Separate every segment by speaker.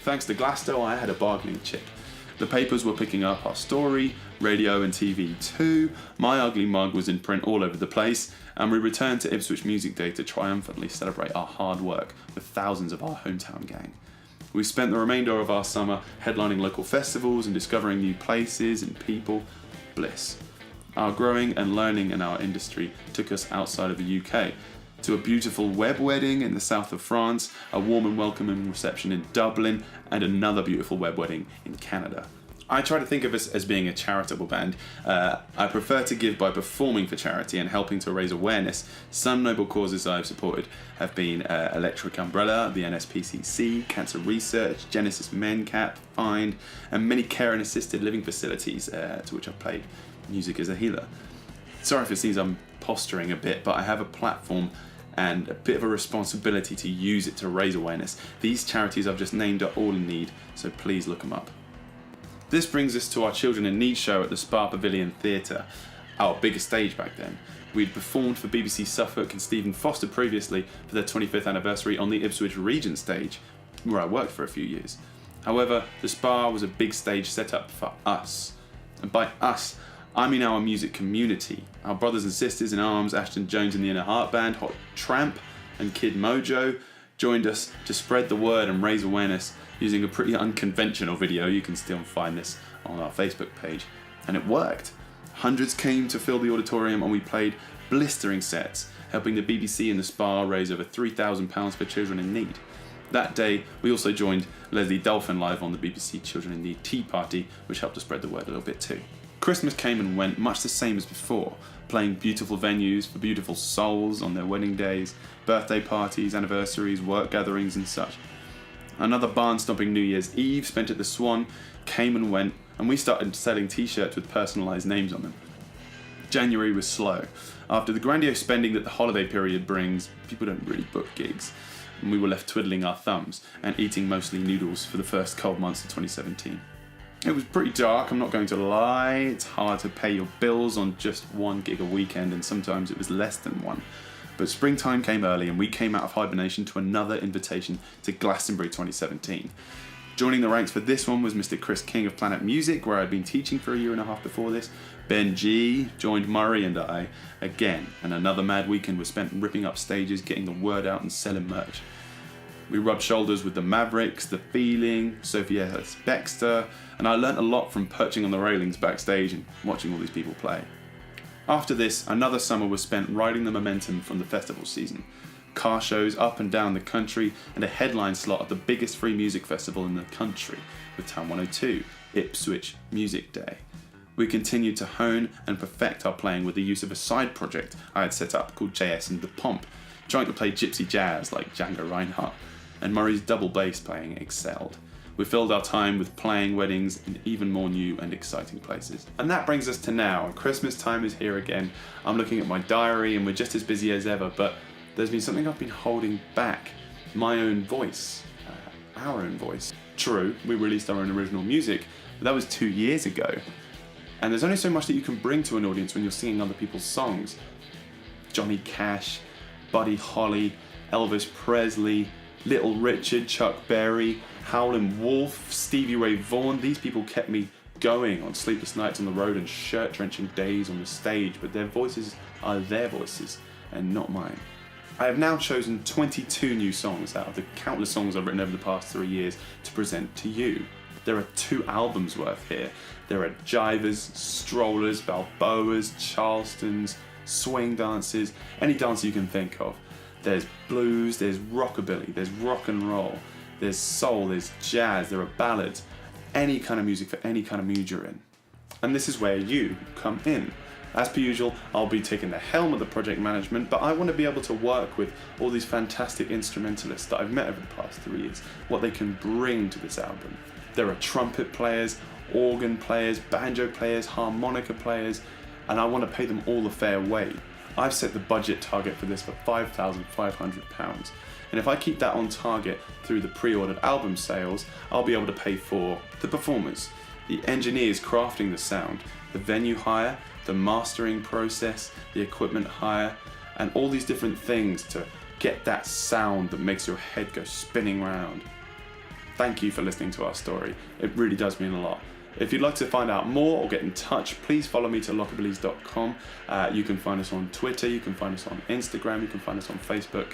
Speaker 1: Thanks to Glasto, I had a bargaining chip. The papers were picking up our story, radio and TV too. My ugly mug was in print all over the place, and we returned to Ipswich Music Day to triumphantly celebrate our hard work with thousands of our hometown gang. We spent the remainder of our summer headlining local festivals and discovering new places and people. Bliss. Our growing and learning in our industry took us outside of the UK, to a beautiful web wedding in the south of France, a warm and welcoming reception in Dublin, and another beautiful web wedding in Canada. I try to think of us as being a charitable band. I prefer to give by performing for charity and helping to raise awareness. Some noble causes I've supported have been Electric Umbrella, the NSPCC, Cancer Research, Genesis MenCap, Find, and many care and assisted living facilities to which I've played music as a healer. Sorry if it seems I'm posturing a bit, but I have a platform and a bit of a responsibility to use it to raise awareness. These charities I've just named are all in need, so please look them up. This brings us to our Children in Need show at the Spa Pavilion Theatre, our biggest stage back then. We'd performed for BBC Suffolk and Stephen Foster previously for their 25th anniversary on the Ipswich Regent stage, where I worked for a few years. However, the Spa was a big stage set up for us. And by us, I mean our music community. Our brothers and sisters in arms, Ashton Jones and the Inner Heart Band, Hot Tramp and Kid Mojo, joined us to spread the word and raise awareness using a pretty unconventional video. You can still find this on our Facebook page. And it worked. Hundreds came to fill the auditorium and we played blistering sets, helping the BBC and the Spa raise over £3,000 for children in need. That day, we also joined Leslie Dolphin live on the BBC Children in Need Tea Party, which helped to spread the word a little bit too. Christmas came and went much the same as before, playing beautiful venues for beautiful souls on their wedding days, birthday parties, anniversaries, work gatherings and such. Another barn-stomping New Year's Eve spent at the Swan came and went, and we started selling t-shirts with personalised names on them. January was slow. After the grandiose spending that the holiday period brings, people don't really book gigs, and we were left twiddling our thumbs and eating mostly noodles for the first cold months of 2017. It was pretty dark, I'm not going to lie. It's hard to pay your bills on just one gig a weekend, and sometimes it was less than one. But springtime came early and we came out of hibernation to another invitation to Glastonbury 2017. Joining the ranks for this one was Mr. Chris King of Planet Music, where I'd been teaching for a year and a half before this. Ben G joined Murray and I again, and another mad weekend was spent ripping up stages, getting the word out and selling merch. We rubbed shoulders with the Mavericks, The Feeling, Sophia Hurst-Bextor, and I learnt a lot from perching on the railings backstage and watching all these people play. After this, another summer was spent riding the momentum from the festival season. Car shows up and down the country and a headline slot at the biggest free music festival in the country with Town 102, Ipswich Music Day. We continued to hone and perfect our playing with the use of a side project I had set up called JS and the Pomp, trying to play gypsy jazz like Django Reinhardt, and Murray's double bass playing excelled. We filled our time with playing weddings in even more new and exciting places. And that brings us to now, and Christmas time is here again. I'm looking at my diary and we're just as busy as ever, but there's been something I've been holding back. My own voice. Our own voice. True, we released our own original music, but that was 2 years ago. And there's only so much that you can bring to an audience when you're singing other people's songs. Johnny Cash, Buddy Holly, Elvis Presley, Little Richard, Chuck Berry, Howlin' Wolf, Stevie Ray Vaughan. These people kept me going on sleepless nights on the road and shirt-drenching days on the stage, but their voices are their voices and not mine. I have now chosen 22 new songs out of the countless songs I've written over the past 3 years to present to you. There are 2 albums worth here. There are jivers, strollers, balboas, charlestons, swing dances, any dance you can think of. There's blues, there's rockabilly, there's rock and roll, there's soul, there's jazz, there are ballads, any kind of music for any kind of mood you're in. And this is where you come in. As per usual, I'll be taking the helm of the project management, but I want to be able to work with all these fantastic instrumentalists that I've met over the past 3 years, what they can bring to this album. There are trumpet players, organ players, banjo players, harmonica players, and I want to pay them all a fair wage. I've set the budget target for this for £5,500, and if I keep that on target through the pre-ordered album sales, I'll be able to pay for the performers, the engineers crafting the sound, the venue hire, the mastering process, the equipment hire, and all these different things to get that sound that makes your head go spinning round. thank you for listening to our story. It really does mean a lot. If you'd like to find out more or get in touch, please follow me to lockerbillies.com. You can find us on Twitter, you can find us on Instagram, you can find us on Facebook.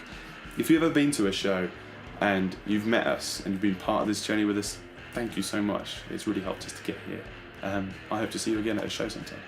Speaker 1: If you've ever been to a show and you've met us and you've been part of this journey with us, thank you so much. It's really helped us to get here. I hope to see you again at a show sometime.